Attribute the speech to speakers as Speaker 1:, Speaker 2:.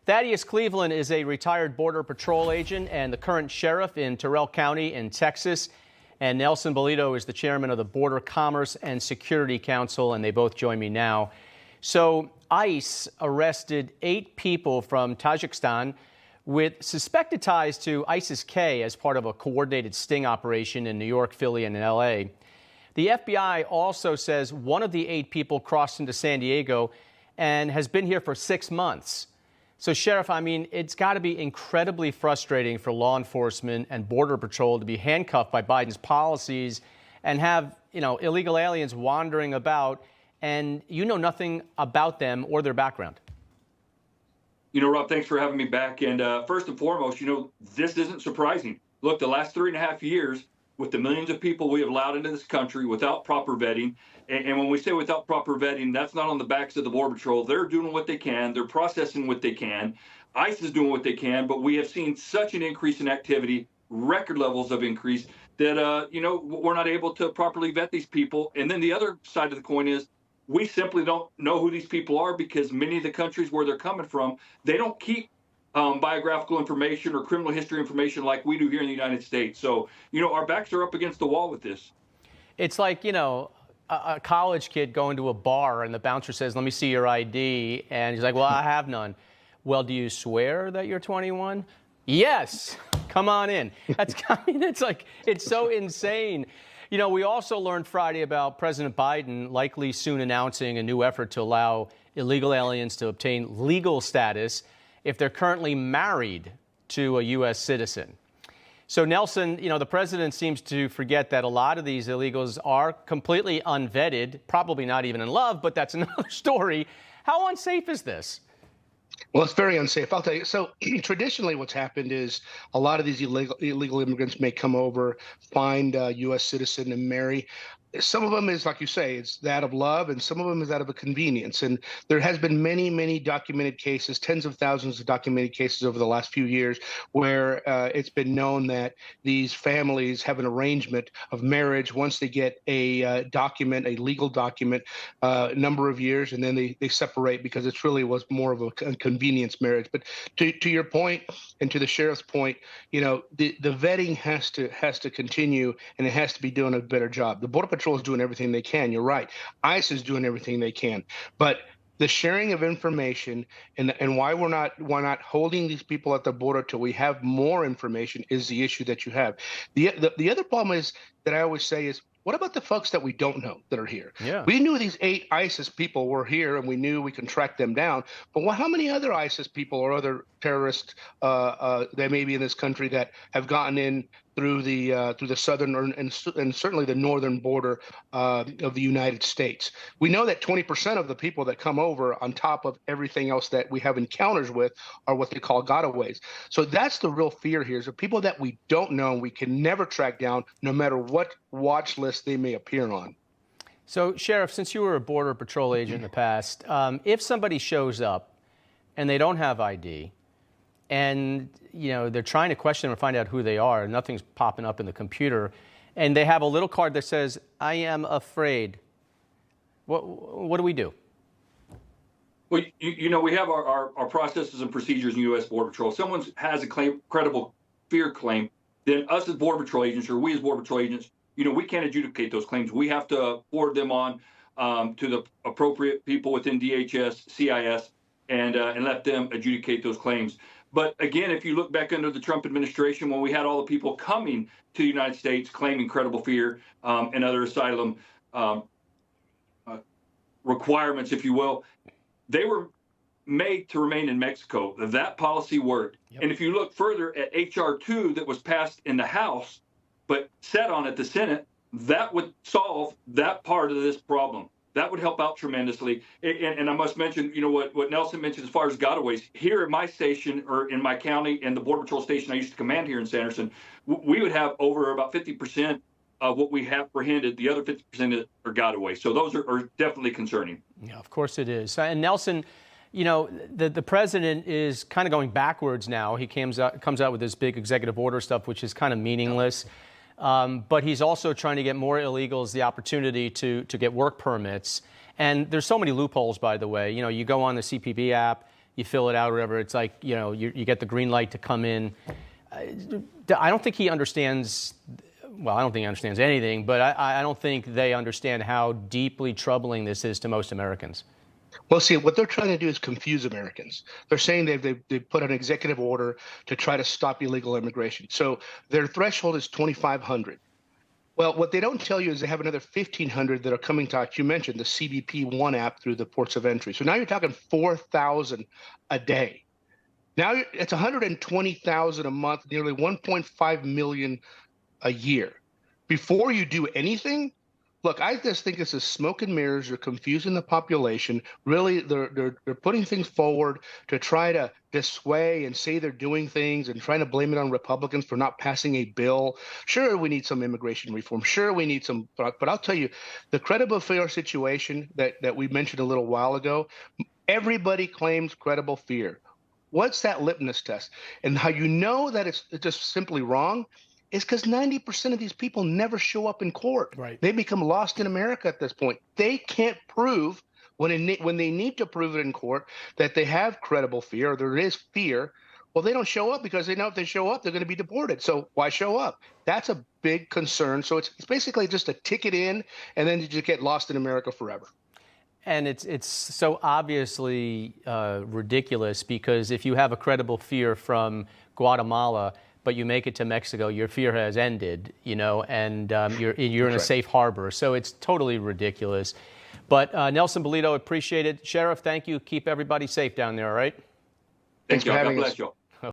Speaker 1: Thaddeus Cleveland is a retired Border Patrol agent and the current sheriff in Terrell County in Texas. And Nelson Bolito is the chairman of the Border Commerce and Security Council, and they both join me now. So ICE arrested 8 people from Tajikistan with suspected ties to ISIS-K as part of a coordinated sting operation in New York, Philly, and L.A. The FBI also says one of the 8 people crossed into San Diego and has been here for 6 months. So, Sheriff, I mean, it's got to be incredibly frustrating for law enforcement and Border Patrol to be handcuffed by Biden's policies and have, illegal aliens wandering about, and you know nothing about them or their background.
Speaker 2: Rob, thanks for having me back. And first and foremost, this isn't surprising. Look, the last 3.5 years, with the millions of people we have allowed into this country without proper vetting, and when we say without proper vetting, that's not on the backs of the Border Patrol. They're doing what they can. They're processing what they can. ICE is doing what they can, but we have seen such an increase in activity, record levels of increase, that, we're not able to properly vet these people. And then the other side of the coin is we simply don't know who these people are because many of the countries where they're coming from, they don't keep biographical information or criminal history information like we do here in the United States. So, our backs are up against the wall with this.
Speaker 1: It's like, a college kid going to a bar and the bouncer says, "Let me see your ID." And he's like, "Well, I have none." "Well, do you swear that you're 21? "Yes." "Come on in." It's so insane. We also learned Friday about President Biden likely soon announcing a new effort to allow illegal aliens to obtain legal status if they're currently married to a U.S. citizen. So, Nelson, the president seems to forget that a lot of these illegals are completely unvetted, probably not even in love, but that's another story. How unsafe is this?
Speaker 3: Well, it's very unsafe. I'll tell you. So traditionally what's happened is a lot of these illegal immigrants may come over, find a U.S. citizen and marry. Some of them is, like you say, it's that of love, and some of them is that of a convenience. And there has been many, many documented cases, tens of thousands of documented cases over the last few years where it's been known that these families have an arrangement of marriage once they get a document, a legal document, a number of years, and then they separate because it really was more of a convenience marriage. But to your point and to the sheriff's point, the vetting has to continue, and it has to be doing a better job. The Border Patrol is doing everything they can. You're right. ICE is doing everything they can. But the sharing of information and why we're not holding these people at the border till we have more information is the issue that you have. The other problem is that I always say is, what about the folks that we don't know that are here?
Speaker 1: Yeah.
Speaker 3: We knew these 8 ISIS people were here, and we knew we can track them down. But how many other ISIS people or other terrorists that may be in this country that have gotten in through the southern and certainly the northern border of the United States? We know that 20% of the people that come over, on top of everything else that we have encounters with, are what they call gotaways. So that's the real fear here, is the people that we don't know and we can never track down, no matter what watch list they may appear on.
Speaker 1: So, Sheriff, since you were a Border Patrol agent in the past, if somebody shows up and they don't have ID, and they're trying to question them or find out who they are, nothing's popping up in the computer, and they have a little card that says, "I am afraid," what do we do?
Speaker 2: Well, we have our processes and procedures in U.S. Border Patrol. If someone has a credible fear claim, then us as Border Patrol agents, or we as Border Patrol agents, we can't adjudicate those claims. We have to forward them on to the appropriate people within DHS, CIS, and let them adjudicate those claims. But again, if you look back under the Trump administration, when we had all the people coming to the United States claiming credible fear and other asylum requirements, if you will, they were made to remain in Mexico. That policy worked. Yep. And if you look further at H.R. 2 that was passed in the House, but set on at the Senate, that would solve that part of this problem. That would help out tremendously. And I must mention, what Nelson mentioned as far as gotaways. Here in my station, or in my county, and the Border Patrol station I used to command here in Sanderson, we would have over about 50% of what we have apprehended. The other 50% are gotaways. So those are definitely concerning.
Speaker 1: Yeah, of course it is. And Nelson, the president is kind of going backwards now. He comes out with this big executive order stuff, which is kind of meaningless. But he's also trying to get more illegals the opportunity to get work permits. And there's so many loopholes, by the way. You go on the CPB app, you fill it out or whatever. It's like, you know, you get the green light to come in. I don't think he understands. Well, I don't think he understands anything, but I don't think they understand how deeply troubling this is to most Americans.
Speaker 3: Well, see, what they're trying to do is confuse Americans. They're saying they've put an executive order to try to stop illegal immigration. So their threshold is 2,500. Well, what they don't tell you is they have another 1,500 that are coming to, like you mentioned, the CBP One app through the ports of entry. So now you're talking 4,000 a day. Now it's 120,000 a month, nearly 1.5 million a year. Before you do anything, look, I just think this is smoke and mirrors. They're confusing the population. Really, they're putting things forward to try to dissuade and say they're doing things and trying to blame it on Republicans for not passing a bill. Sure, we need some immigration reform. Sure, we need some, but I'll tell you, the credible fear situation that we mentioned a little while ago, everybody claims credible fear. What's that litmus test? And how you know that it's just simply wrong is because 90% of these people never show up in court.
Speaker 1: Right.
Speaker 3: They become lost in America at this point. They can't prove when they need to prove it in court that they have credible fear or there is fear. Well, they don't show up because they know if they show up, they're going to be deported. So why show up? That's a big concern. So it's basically just a ticket in, and then you just get lost in America forever.
Speaker 1: And it's so obviously ridiculous, because if you have a credible fear from Guatemala, but you make it to Mexico, your fear has ended, you know, and you're in a safe harbor. So it's totally ridiculous. But Nelson Bolito, appreciate it. Sheriff, thank you. Keep everybody safe down there, all right?
Speaker 2: Thanks,
Speaker 3: for
Speaker 2: y'all.
Speaker 3: having
Speaker 2: God
Speaker 3: us.
Speaker 2: bless y'all.